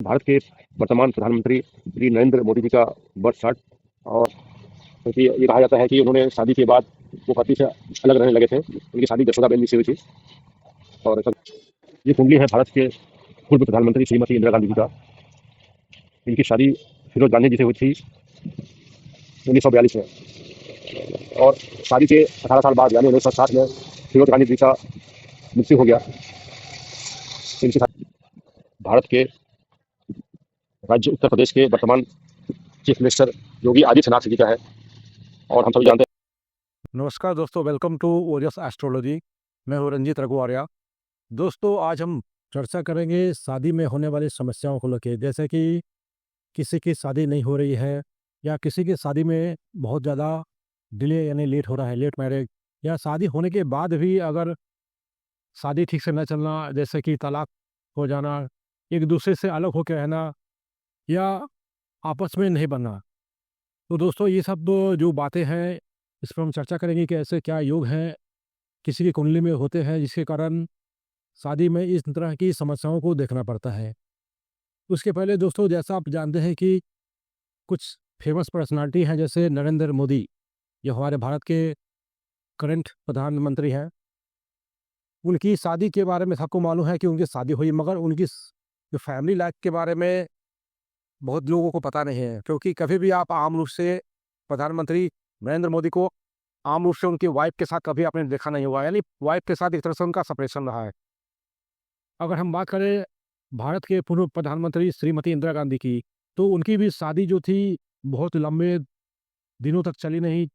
भारत के वर्तमान प्रधानमंत्री श्री नरेंद्र मोदी जी का बर्थडे। और क्योंकि ये कहा जाता है कि उन्होंने शादी के बाद वो पति से अलग रहने लगे थे। उनकी शादी जसोदाबेन जी से हुई थी। और ये कुंडली है भारत के पूर्व प्रधानमंत्री श्रीमती इंदिरा गांधी जी का। इनकी शादी फिरोज गांधी जी से हुई थी 1942 में। और शादी के 18 साल बाद यानी 1960 में फिरोज गांधी जी का मृत्यु हो गया। इनकी शादी भारत के राज्य उत्तर प्रदेश के वर्तमान चीफ मिनिस्टर योगी आदित्यनाथ जी का है। और हम सभी जानते हैं। नमस्कार दोस्तों, वेलकम टू ओरियस एस्ट्रोलॉजी। मैं हूँ रंजीत रघुआर्या। दोस्तों, आज हम चर्चा करेंगे शादी में होने वाली समस्याओं को लेकर। जैसे कि किसी की शादी नहीं हो रही है, या किसी की शादी में बहुत ज़्यादा डिले यानी लेट हो रहा है, लेट मैरिज, या शादी होने के बाद भी अगर शादी ठीक से न चलना, जैसे कि तलाक हो जाना, एक दूसरे से अलग होकर रहना, या आपस में नहीं बनना। तो दोस्तों, ये सब जो बातें हैं, इस पर हम चर्चा करेंगे कि ऐसे क्या योग हैं किसी की कुंडली में होते हैं जिसके कारण शादी में इस तरह की समस्याओं को देखना पड़ता है। उसके पहले दोस्तों, जैसा आप जानते हैं कि कुछ फेमस पर्सनालिटी हैं, जैसे नरेंद्र मोदी, जो हमारे भारत के करंट प्रधानमंत्री हैं। उनकी शादी के बारे में सबको मालूम है कि उनकी शादी हुई, मगर उनकी जो फैमिली लाइफ के बारे में बहुत लोगों को पता नहीं है। क्योंकि कभी भी आप आम रूप से प्रधानमंत्री नरेंद्र मोदी को आम रूप से उनकी वाइफ के साथ कभी आपने देखा नहीं हुआ, यानी वाइफ के साथ एक तरह से उनका सेपरेशन रहा है। अगर हम बात करें भारत के पूर्व प्रधानमंत्री श्रीमती इंदिरा गांधी की, तो उनकी भी शादी जो थी बहुत लंबे दिनों तक चली नहीं।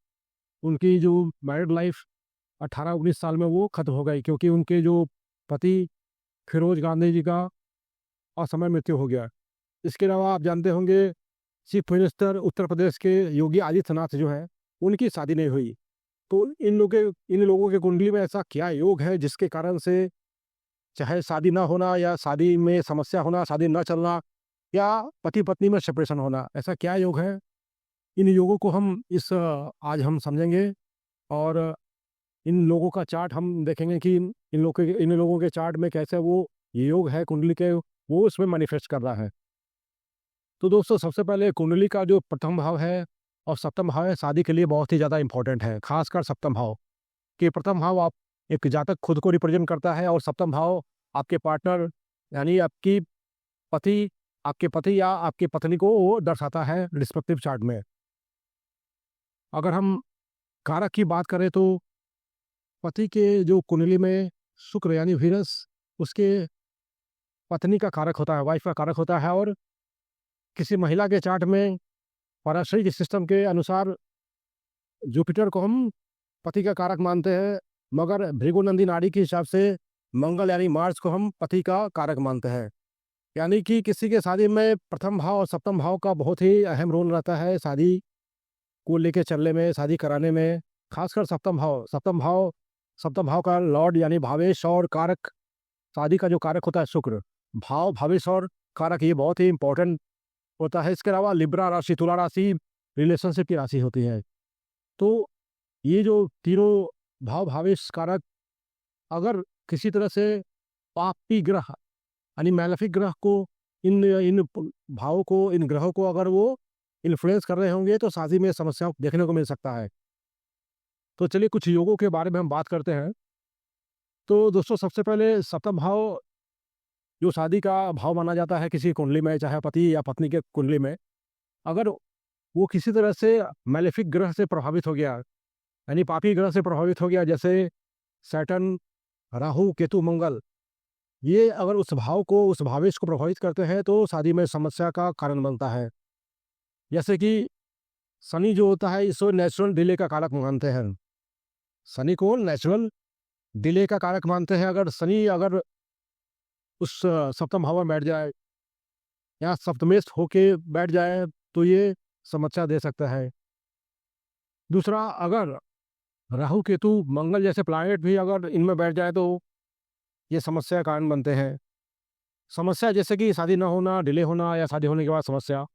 उनकी जो मैरिड लाइफ 18-19 साल में वो खत्म हो गई, क्योंकि उनके जो पति फिरोज गांधी जी का असमय मृत्यु हो गया। इसके अलावा आप जानते होंगे, चीफ मिनिस्टर उत्तर प्रदेश के योगी आदित्यनाथ जो हैं, उनकी शादी नहीं हुई। तो इन लोगों के कुंडली में ऐसा क्या योग है जिसके कारण से, चाहे शादी ना होना, या शादी में समस्या होना, शादी ना चलना, या पति पत्नी में सेपरेशन होना, ऐसा क्या योग है? इन योगों को हम आज हम समझेंगे। और इन लोगों का चार्ट हम देखेंगे कि इन लोगों के चार्ट में कैसे वो ये योग है कुंडली के, वो उसमें मैनिफेस्ट कर रहा है। तो दोस्तों, सबसे पहले कुंडली का जो प्रथम भाव है और सप्तम भाव है, शादी के लिए बहुत ही ज़्यादा इंपॉर्टेंट है। खासकर सप्तम भाव, कि प्रथम भाव आप एक जातक खुद को रिप्रेजेंट करता है, और सप्तम भाव आपके पार्टनर यानी पति आपके पति या आपकी पत्नी को वो दर्शाता है रिस्पेक्टिव चार्ट में। अगर हम कारक की बात करें, तो पति के जो कुंडली में शुक्र यानी वीनस उसके पत्नी का कारक होता है, वाइफ का कारक होता है। और किसी महिला के चार्ट में पारस्परिक सिस्टम के अनुसार जुपिटर को हम पति का कारक मानते हैं, मगर भृगुनंदी नाड़ी के हिसाब से मंगल यानी मार्स को हम पति का कारक मानते हैं। यानी कि किसी के शादी में प्रथम भाव और सप्तम भाव का बहुत ही अहम रोल रहता है शादी को लेके चलने में, शादी कराने में। खासकर सप्तम भाव का लॉर्ड यानी भावेश और कारक, शादी का जो कारक होता है शुक्र, भाव भावेश और कारक, ये बहुत ही इंपॉर्टेंट होता है। इसके अलावा लिब्रा राशि, तुला राशि रिलेशनशिप की राशि होती है। तो ये जो तीनों भाव भावेश कारक अगर किसी तरह से पापी ग्रह यानी मैलेफिक ग्रह को, इन इन भावों को, इन ग्रहों को अगर वो इन्फ्लुएंस कर रहे होंगे, तो शादी में समस्या देखने को मिल सकता है। तो चलिए कुछ योगों के बारे में हम बात करते हैं। तो दोस्तों, सबसे पहले सप्तम भाव जो शादी का भाव माना जाता है किसी कुंडली में, चाहे पति या पत्नी के कुंडली में, अगर वो किसी तरह से मैलेफिक ग्रह से प्रभावित हो गया, यानी पापी ग्रह से प्रभावित हो गया, जैसे सैटर्न, राहु, केतु, मंगल, ये अगर उस भाव को, उस भावेश को प्रभावित करते हैं, तो शादी में समस्या का कारण बनता है। जैसे कि शनि जो होता है, इसको नेचुरल डिले का कारक मानते हैं। शनि को नेचुरल डिले का कारक मानते हैं। अगर शनि अगर उस सप्तम भाव में बैठ जाए या सप्तमेश होके बैठ जाए, तो ये समस्या दे सकता है। दूसरा, अगर राहु, केतु, मंगल जैसे प्लैनेट भी अगर इनमें बैठ जाए, तो ये समस्या का कारण बनते हैं। समस्या जैसे कि शादी ना होना, डिले होना, या शादी होने के बाद समस्या,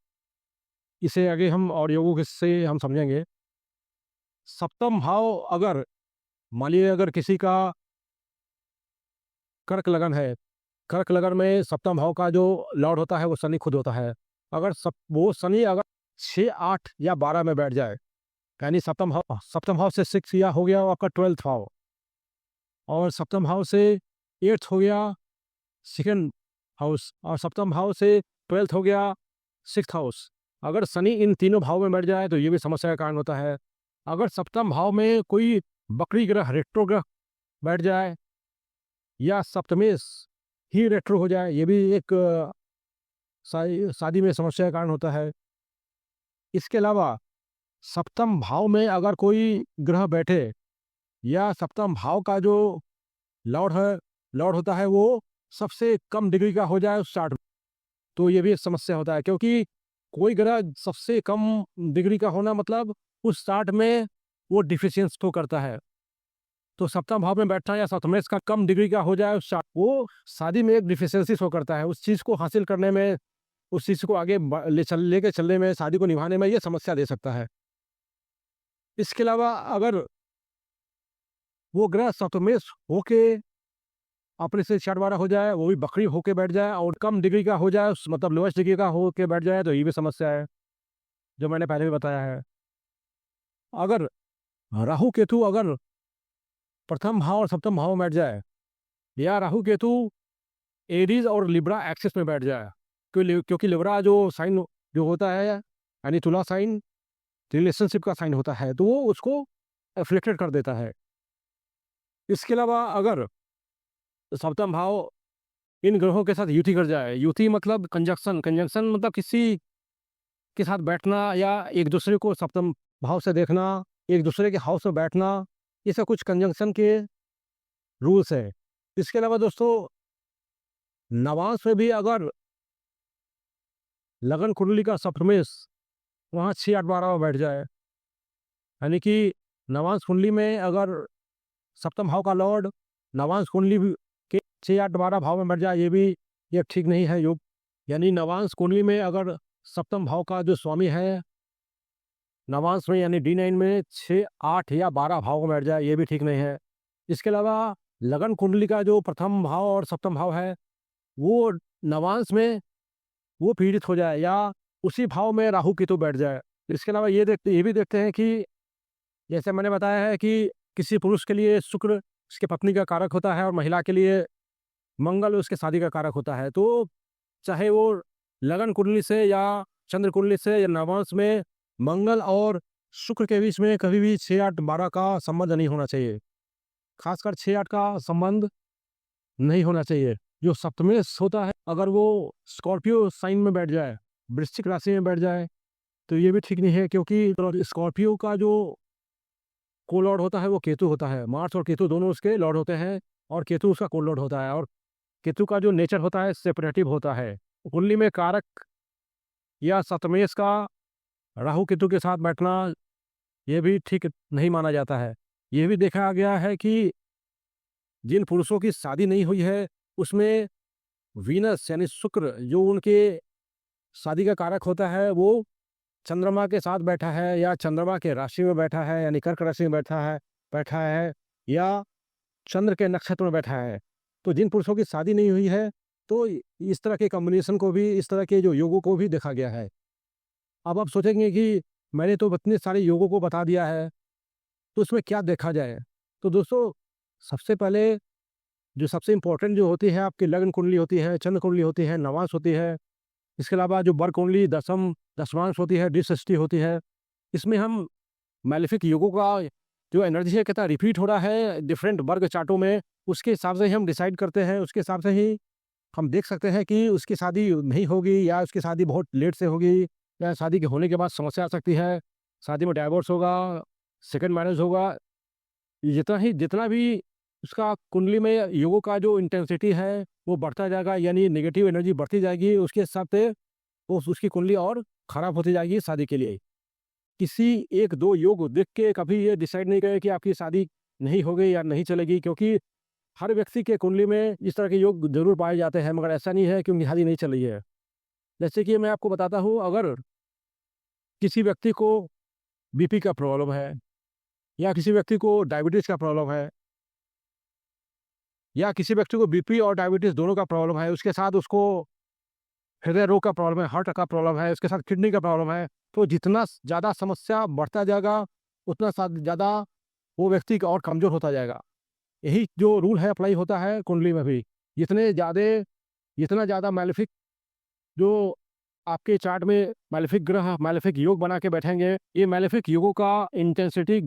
इसे आगे हम और योगों से हम समझेंगे। सप्तम भाव अगर मान लीजिए अगर किसी का कर्क लगन है, कर्क लग्न में सप्तम भाव का जो लॉर्ड होता है वो शनि खुद होता है। अगर वो शनि अगर 6, 8 या 12 में बैठ जाए, यानी सप्तम भाव से 6 या हो गया वो आपका 12th भाव, और सप्तम भाव से 8th हो गया सेकंड हाउस, और सप्तम भाव से 12th हो गया 6th हाउस। अगर शनि इन तीनों भाव में बैठ जाए तो ये भी समस्या का कारण होता है। अगर सप्तम भाव में कोई बकरी ग्रह, रेट्रो ग्रह बैठ जाए या सप्तमेश ही रेट्रो हो जाए, ये भी एक शादी में समस्या का कारण होता है। इसके अलावा सप्तम भाव में अगर कोई ग्रह बैठे या सप्तम भाव का जो लॉर्ड होता है वो सबसे कम डिग्री का हो जाए उस चार्ट में, तो ये भी एक समस्या होता है, क्योंकि कोई ग्रह सबसे कम डिग्री का होना मतलब उस चार्ट में वो डिफिशियंस शो करता है। तो सप्तम भाव में बैठना या सप्तमेश का कम डिग्री का हो जाए उस चार्ट, वो शादी में एक डिफिशियंसी शो करता है। उस चीज़ को हासिल करने में, उस चीज़ को आगे लेके चलने में, शादी को निभाने में ये समस्या दे सकता है। इसके अलावा अगर वो ग्रह सप्तमेश होके अपने से 6-12 हो जाए, वो भी बकरी होके बैठ जाए और कम डिग्री का हो जाए, मतलब लोएस्ट डिग्री का होके बैठ जाए, तो ये भी समस्या है जो मैंने पहले भी बताया है। अगर राहु केतु अगर प्रथम भाव और सप्तम भाव में बैठ जाए, या राहु केतु एरीज और लिब्रा एक्सिस में बैठ जाए, क्योंकि लिब्रा जो साइन जो होता है यानी तुला साइन रिलेशनशिप का साइन होता है, तो वो उसको एफ्लेक्टेड कर देता है। इसके अलावा अगर सप्तम भाव इन ग्रहों के साथ युति कर जाए, युति मतलब कंजंक्शन मतलब किसी के साथ बैठना या एक दूसरे को सप्तम भाव से देखना, एक दूसरे के हाउस में बैठना, ये सब कुछ कंजंक्शन के रूल्स है। इसके अलावा दोस्तों नवांश में भी अगर लगन कुंडली का सप्तमेश वहाँ 6, 8, 12 में बैठ जाए, यानी कि नवांश कुंडली में अगर सप्तम भाव का लॉर्ड नवांश कुंडली के 6, 8, 12 भाव में बैठ जाए, ये ठीक नहीं है योग। यानी नवांश कुंडली में अगर सप्तम भाव का जो स्वामी है नवांश में यानी D9 में 6, 8 या 12 भाव में बैठ जाए, ये भी ठीक नहीं है। इसके अलावा लगन कुंडली का जो प्रथम भाव और सप्तम भाव है वो नवांश में वो पीड़ित हो जाए या उसी भाव में राहु केतु बैठ जाए। इसके अलावा ये भी देखते हैं कि जैसे मैंने बताया है कि किसी पुरुष के लिए शुक्र उसके पत्नी का कारक होता है और महिला के लिए मंगल उसके शादी का कारक होता है। तो चाहे वो लगन कुंडली से या चंद्र कुंडली से या नवांश में मंगल और शुक्र के बीच में कभी भी 6, 8, 12 का संबंध नहीं होना चाहिए, खासकर 6, 8 का संबंध नहीं होना चाहिए। जो सप्तमेश होता है अगर वो स्कॉर्पियो साइन में बैठ जाए, वृश्चिक राशि में बैठ जाए, तो ये भी ठीक नहीं है, क्योंकि स्कॉर्पियो का जो को लॉर्ड होता है वो केतु होता है। मार्स और केतु दोनों उसके लॉर्ड होते हैं और केतु उसका को लॉर्ड होता है, और केतु का जो नेचर होता है सेपरेटिव होता है। कुंडली में कारक या सप्तमेश का राहु केतु के साथ बैठना ये भी ठीक नहीं माना जाता है। ये भी देखा गया है कि जिन पुरुषों की शादी नहीं हुई है उसमें वीनस यानी शुक्र जो उनके शादी का कारक होता है वो चंद्रमा के साथ बैठा है या चंद्रमा के राशि में बैठा है यानी कर्क राशि में बैठा है या चंद्र के नक्षत्र में बैठा है। तो जिन पुरुषों की शादी नहीं हुई है तो इस तरह के कॉम्बिनेशन को भी, इस तरह के जो योगों को भी देखा गया है। अब आप सोचेंगे कि मैंने तो इतने सारे योगों को बता दिया है तो उसमें क्या देखा जाए। तो दोस्तों सबसे पहले जो सबसे इम्पोर्टेंट जो होती है आपकी लग्न कुंडली होती है, चंद्र कुंडली होती है, नवांश होती है। इसके अलावा जो बर कुंडली दशमांश होती है, दृष्टि होती है। इसमें हम मैलेफिक योगों का जो एनर्जी है कहता रिपीट हो रहा है डिफरेंट वर्ग चार्टों में, उसके हिसाब से ही हम डिसाइड करते हैं, उसके हिसाब से ही हम देख सकते हैं कि उसकी शादी नहीं होगी या उसकी शादी बहुत लेट से होगी या शादी के होने के बाद समस्या आ सकती है, शादी में डाइवोर्स होगा, सेकंड मैरिज होगा। जितना भी उसका कुंडली में योगों का जो इंटेंसिटी है वो बढ़ता जाएगा, यानी नेगेटिव एनर्जी बढ़ती जाएगी, उसके हिसाब से वो उसकी कुंडली और ख़राब होती जाएगी शादी के लिए। किसी 1-2 योग देख के कभी ये डिसाइड नहीं करें कि आपकी शादी नहीं होगी या नहीं चलेगी, क्योंकि हर व्यक्ति के कुंडली में इस तरह के योग जरूर पाए जाते हैं, मगर ऐसा नहीं है कि उनकी शादी नहीं चल रही है। जैसे कि मैं आपको बताता हूँ, अगर किसी व्यक्ति को बीपी का प्रॉब्लम है या किसी व्यक्ति को डायबिटीज़ का प्रॉब्लम है या किसी व्यक्ति को बीपी और डायबिटीज़ दोनों का प्रॉब्लम है, उसके साथ उसको हृदय रोग का प्रॉब्लम है, हार्ट का प्रॉब्लम है, उसके साथ किडनी का प्रॉब्लम है, तो जितना ज़्यादा समस्या बढ़ता जाएगा, उतना ज़्यादा वो व्यक्ति और कमज़ोर होता जाएगा। यही जो रूल है अप्लाई होता है कुंडली में भी। जितना ज़्यादा मैलेफिक जो आपके चार्ट में मैलेफिक ग्रह, मैलेफिक योग बना के बैठेंगे, ये मैलेफिक योगों का इंटेंसिटी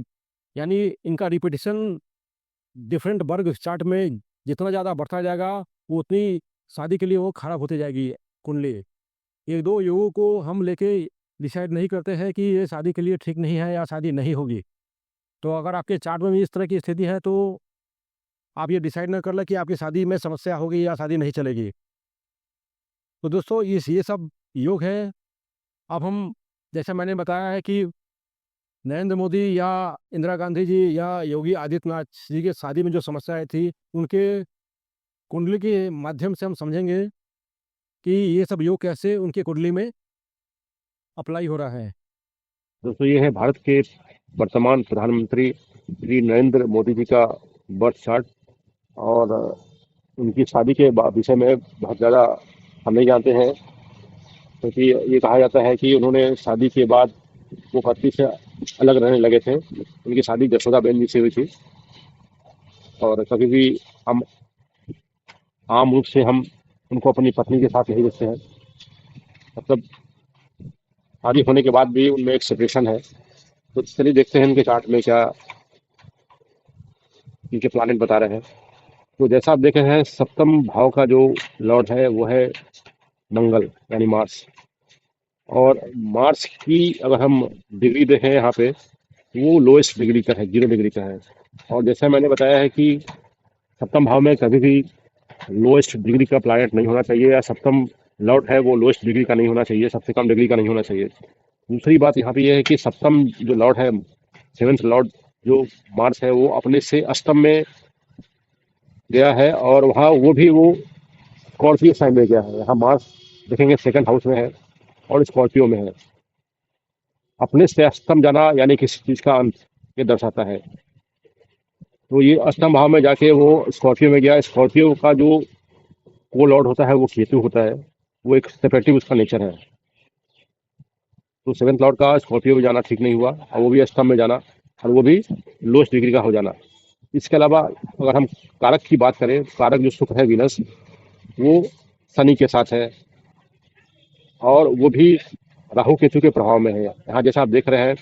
यानी इनका रिपीटिशन डिफरेंट वर्ग चार्ट में जितना ज़्यादा बढ़ता जाएगा, वो उतनी शादी के लिए वो खराब होती जाएगी कुंडली। ये 2 योगों को हम लेके डिसाइड नहीं करते हैं कि ये शादी के लिए ठीक नहीं है या शादी नहीं होगी। तो अगर आपके चार्ट में भी इस तरह की स्थिति है, तो आप ये डिसाइड ना कर लें कि आपकी शादी में समस्या होगी या शादी नहीं चलेगी। तो दोस्तों ये सब योग है। अब हम, जैसा मैंने बताया है कि नरेंद्र मोदी या इंदिरा गांधी जी या योगी आदित्यनाथ जी के शादी में जो समस्याएं थी, उनके कुंडली के माध्यम से हम समझेंगे कि ये सब योग कैसे उनकी कुंडली में अप्लाई हो रहा है। दोस्तों ये है भारत के वर्तमान प्रधानमंत्री श्री नरेंद्र मोदी जी का बर्थ चार्ट। और उनकी शादी के विषय में बहुत ज़्यादा हम नहीं जानते हैं, क्योंकि ये कहा जाता है कि उन्होंने शादी के बाद वो पति से अलग रहने लगे थे। उनकी शादी जसोदाबेन जी से हुई थी। और कभी भी हम आम रूप से हम उनको अपनी पत्नी के साथ नहीं देखते हैं, मतलब शादी होने के बाद भी उनमें एक सेपरेशन है। तो चलिए देखते हैं इनके चार्ट में क्या इनके प्लानेट बता रहे हैं। तो जैसा आप देख रहे हैं, सप्तम भाव का जो लॉर्ड है वो है मंगल यानी मार्स। और मार्स की अगर हम डिग्री देखें यहाँ पे, वो लोएस्ट डिग्री का है, 0 डिग्री का है। और जैसा मैंने बताया है कि सप्तम भाव में कभी भी लोएस्ट डिग्री का प्लैनेट नहीं होना चाहिए, या सप्तम लॉर्ड है वो लोएस्ट डिग्री का नहीं होना चाहिए, सबसे कम डिग्री का नहीं होना चाहिए। दूसरी बात यहाँ पे ये है कि सप्तम जो लॉर्ड है, 7th लॉर्ड जो मार्स है, वो अपने से अष्टम में गया है, और वहाँ वो स्कॉर्पियो साइन में गया है। यहाँ मार्स देखेंगे 2nd हाउस में है और स्कॉर्पियो में है। अपने से अष्टम जाना यानी किसी चीज का अंत ये दर्शाता है। तो ये अष्टम भाव में जाके वो स्कॉर्पियो में गया। स्कॉर्पियो का जो को लॉर्ड होता है वो केतु होता है, वो एक सेपरेटिव उसका नेचर है। तो 7th लॉर्ड का स्कॉर्पियो में जाना ठीक नहीं हुआ, और वो भी अष्टम में जाना, और वो भी लोएस्ट डिग्री का हो जाना। इसके अलावा अगर हम कारक की बात करें, कारक जो शुक्र है वीनस, वो शनि के साथ है, और वो भी राहु केतु के प्रभाव में है। यहाँ जैसा आप देख रहे हैं,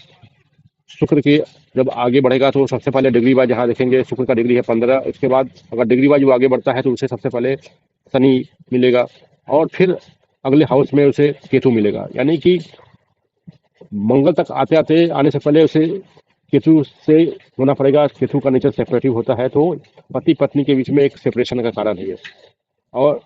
शुक्र के जब आगे बढ़ेगा तो सबसे पहले डिग्री वाइज यहाँ देखेंगे शुक्र का डिग्री है 15। उसके बाद अगर डिग्री वाइज वो आगे बढ़ता है तो उसे सबसे पहले शनि मिलेगा, और फिर अगले हाउस में उसे केतु मिलेगा। यानी कि मंगल तक आने से पहले उसे केतु से होना पड़ेगा। केतु का नेचर सेपरेटिव होता है, तो पति पत्नी के बीच में एक सेपरेशन का कारण है। और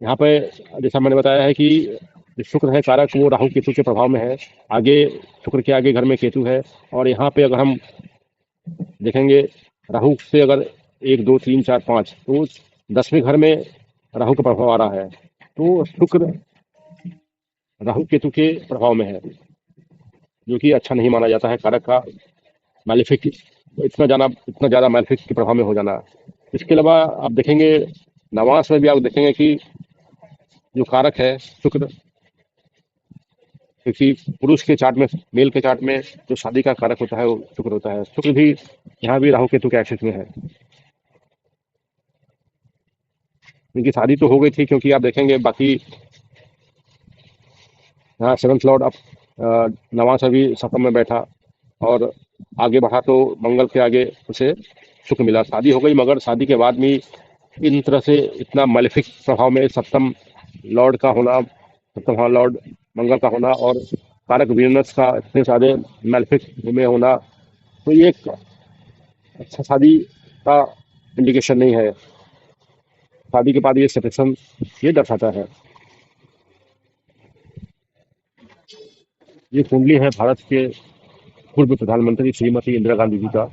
यहाँ पे जैसा मैंने बताया है कि जो शुक्र है कारक, वो राहु केतु के प्रभाव में है। आगे शुक्र के आगे घर में केतु है, और यहाँ पे अगर हम देखेंगे राहु से अगर 1 2 3 4 5, तो 10वें घर में राहु का प्रभाव आ रहा है। तो शुक्र राहु केतु के प्रभाव में है, जो कि अच्छा नहीं माना जाता है। कारक का मैलेफिक इतना ज़्यादा मैलेफिक के प्रभाव में हो जाना। इसके अलावा आप देखेंगे नवांश में भी आप देखेंगे कि जो कारक है शुक्र, क्योंकि पुरुष के चार्ट में, मेल के चार्ट में जो शादी का कारक होता है वो शुक्र होता है। शुक्र भी यहाँ भी राहु केतु के एक्सिस में है। इनकी शादी तो हो गई थी, क्योंकि आप देखेंगे बाकी यहाँ 7th लॉर्ड अब नवांश अभी सप्तम में बैठा और आगे बढ़ा, तो मंगल के आगे उसे शुक्र मिला। शादी हो गई, मगर शादी के बाद भी इन तरह से इतना मैलेफिक प्रभाव में सप्तम लॉर्ड का होना, सप्तम लॉर्ड मंगल का होना, और कारक वीनस का इतने सारे मैलेफिक में होना, तो ये एक अच्छा शादी का इंडिकेशन नहीं है। शादी के बाद ये सेपरेशन ये दर्शाता है। ये कुंडली है भारत के पूर्व प्रधानमंत्री श्रीमती इंदिरा गांधी जी का।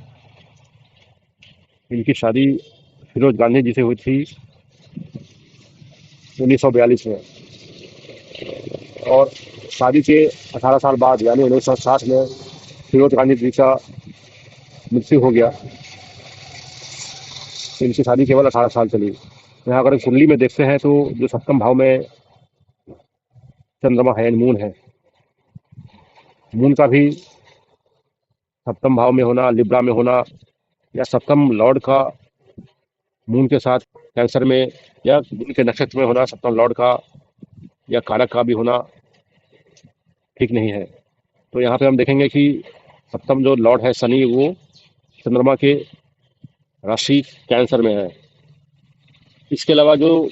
इनकी शादी फिरोज गांधी जी से हुई थी 1942 में, और शादी के 18 साल बाद यानी 1960 में फिरोज गांधी जी का मृत्यु हो गया। इनकी शादी केवल 18 साल चली। यहाँ अगर कुंडली में देखते हैं तो जो सप्तम भाव में चंद्रमा है, मून है, मून का भी सप्तम भाव में होना, लिब्रा में होना, या सप्तम लॉर्ड का मून के साथ कैंसर में या मून के नक्षत्र में होना, सप्तम लॉर्ड का या कारक का भी होना ठीक नहीं है। तो यहाँ पे हम देखेंगे कि सप्तम जो लॉर्ड है शनि, वो चंद्रमा के राशि कैंसर में है। इसके अलावा जो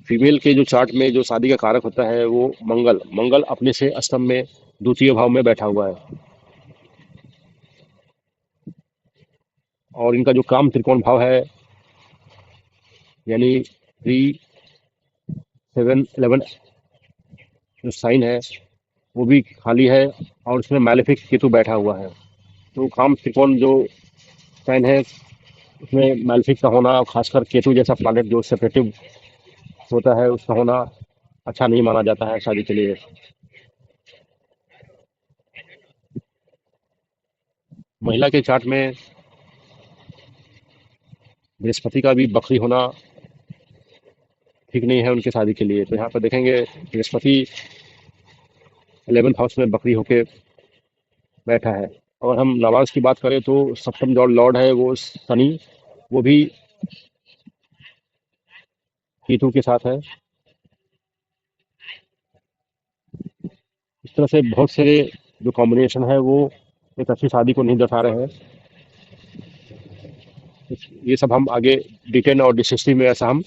फीमेल के जो चार्ट में जो शादी का कारक होता है वो मंगल, मंगल अपने से अष्टम में द्वितीय भाव में बैठा हुआ है। और इनका जो काम त्रिकोण भाव है, यानी 3, 7, 11 जो साइन है वो भी खाली है, और उसमें मैलेफिक केतु बैठा हुआ है। तो काम त्रिकोण जो साइन है उसमें मैलेफिक का होना, खासकर केतु जैसा प्लैनेट जो सेपरेटिव होता है उसका होना अच्छा नहीं माना जाता है शादी के लिए। महिला के चार्ट में बृहस्पति का भी बकरी होना ठीक नहीं है उनके शादी के लिए। तो यहाँ पर देखेंगे बृहस्पति 11th हाउस में बकरी होके बैठा है। और हम नवाज की बात करें तो सप्तम जो लॉर्ड है वो शनि, वो भी केतु के साथ है। इस तरह से बहुत सारे जो कॉम्बिनेशन है वो एक अच्छी शादी को नहीं दर्शा रहे हैं। ये सब हम आगे D10 और D60 में ऐसा हम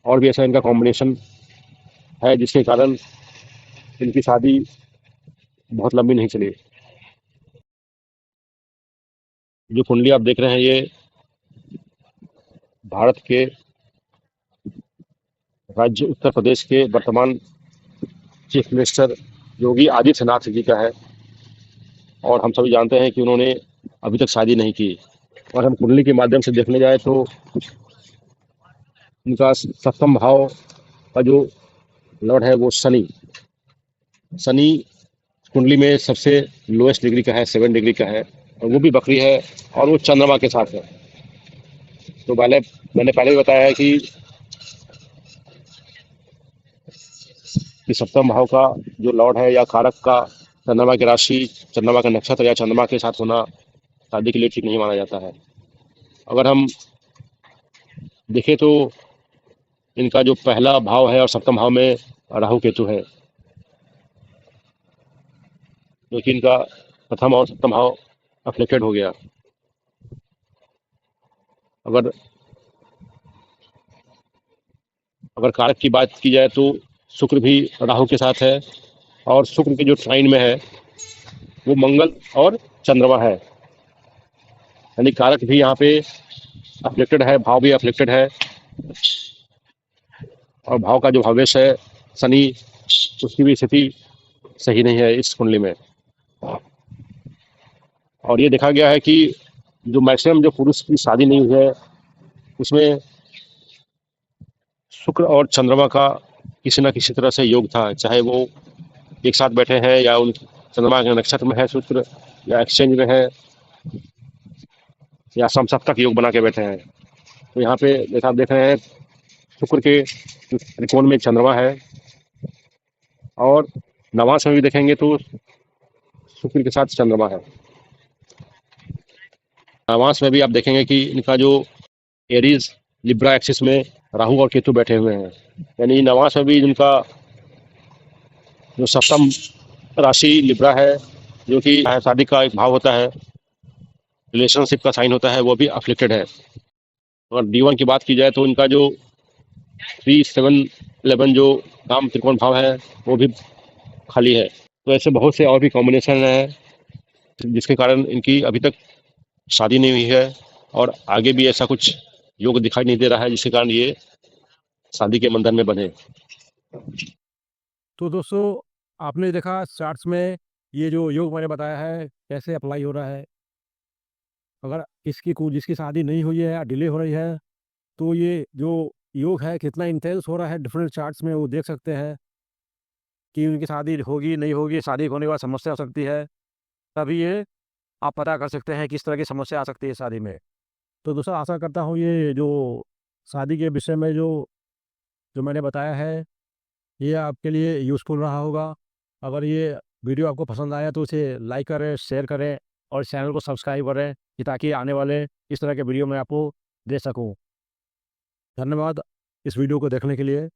और भी ऐसा इनका कॉम्बिनेशन है जिसके कारण इनकी शादी बहुत लंबी नहीं चली। जो कुंडली आप देख रहे हैं ये भारत के राज्य उत्तर प्रदेश के वर्तमान चीफ मिनिस्टर योगी आदित्यनाथ जी का है। और हम सभी जानते हैं कि उन्होंने अभी तक शादी नहीं की। और हम कुंडली के माध्यम से देखने जाए तो उनका सप्तम भाव का जो लॉर्ड है वो शनि, शनि कुंडली में सबसे लोएस्ट डिग्री का है, 7 डिग्री का है, और वो भी बकरी है और वो चंद्रमा के साथ है। तो मैंने पहले भी बताया है कि सप्तम भाव का जो लॉर्ड है या कारक का चंद्रमा की राशि, चंद्रमा का नक्षत्र या चंद्रमा के साथ होना शादी के लिए ठीक नहीं माना जाता है। अगर हम देखें तो इनका जो पहला भाव है और सप्तम भाव में राहु केतु है, जो कि इनका प्रथम और सप्तम भाव अफ्लेक्टेड हो गया। अगर अगर कारक की बात की जाए तो शुक्र भी राहु के साथ है, और शुक्र के जो ट्राइन में है वो मंगल और चंद्रमा है, यानी कारक भी यहाँ पे अफ्लेक्टेड है, भाव भी अफ्लेक्टेड है। और भाव का जो भावेश है शनि, उसकी भी स्थिति सही नहीं है इस कुंडली में। और ये देखा गया है कि जो मैक्सिमम जो पुरुष की शादी नहीं हुई है उसमें शुक्र और चंद्रमा का किसी न किसी तरह से योग था, चाहे वो एक साथ बैठे हैं या उन चंद्रमा के नक्षत्र में है शुक्र, या एक्सचेंज में है, या समसप्तक योग बना के बैठे हैं। तो यहाँ पे जैसा आप देख रहे हैं शुक्र के त्रिकोण में चंद्रमा है, और नवांश में भी देखेंगे तो शुक्र के साथ चंद्रमा है। नवांश में भी आप देखेंगे कि इनका जो एरीज लिब्रा एक्सिस में राहु और केतु बैठे हुए हैं, यानी नवांश में भी इनका जो सप्तम राशि लिब्रा है, जो कि शादी का एक भाव होता है, रिलेशनशिप का साइन होता है, वो भी अफ्लिक्टेड है। और D1 की बात की जाए तो इनका जो 3, 7, 11 जो काम त्रिकोण भाव है वो भी खाली है। तो ऐसे बहुत से और भी कॉम्बिनेशन है जिसके कारण इनकी अभी तक शादी नहीं हुई है, और आगे भी ऐसा कुछ योग दिखाई नहीं दे रहा है जिसके कारण ये शादी के बंधन में बंधे। तो दोस्तों आपने देखा चार्ट्स में ये जो योग मैंने बताया है कैसे अप्लाई हो रहा है। अगर जिसकी शादी नहीं हुई है या डिले हो रही है तो ये जो योग है कितना इंटेंस हो रहा है डिफरेंट चार्ट्स में वो देख सकते हैं कि उनकी शादी होगी नहीं होगी, शादी होने के बाद समस्या हो सकती है, तभी ये आप पता कर सकते हैं किस तरह की समस्या आ सकती है शादी में। तो दोस्तों आशा करता हूँ ये जो शादी के विषय में जो जो मैंने बताया है ये आपके लिए यूज़फुल रहा होगा। अगर ये वीडियो आपको पसंद आया तो इसे लाइक करें, शेयर करें और चैनल को सब्सक्राइब करें कि ताकि आने वाले इस तरह के वीडियो मैं आपको दे सकूं। धन्यवाद इस वीडियो को देखने के लिए।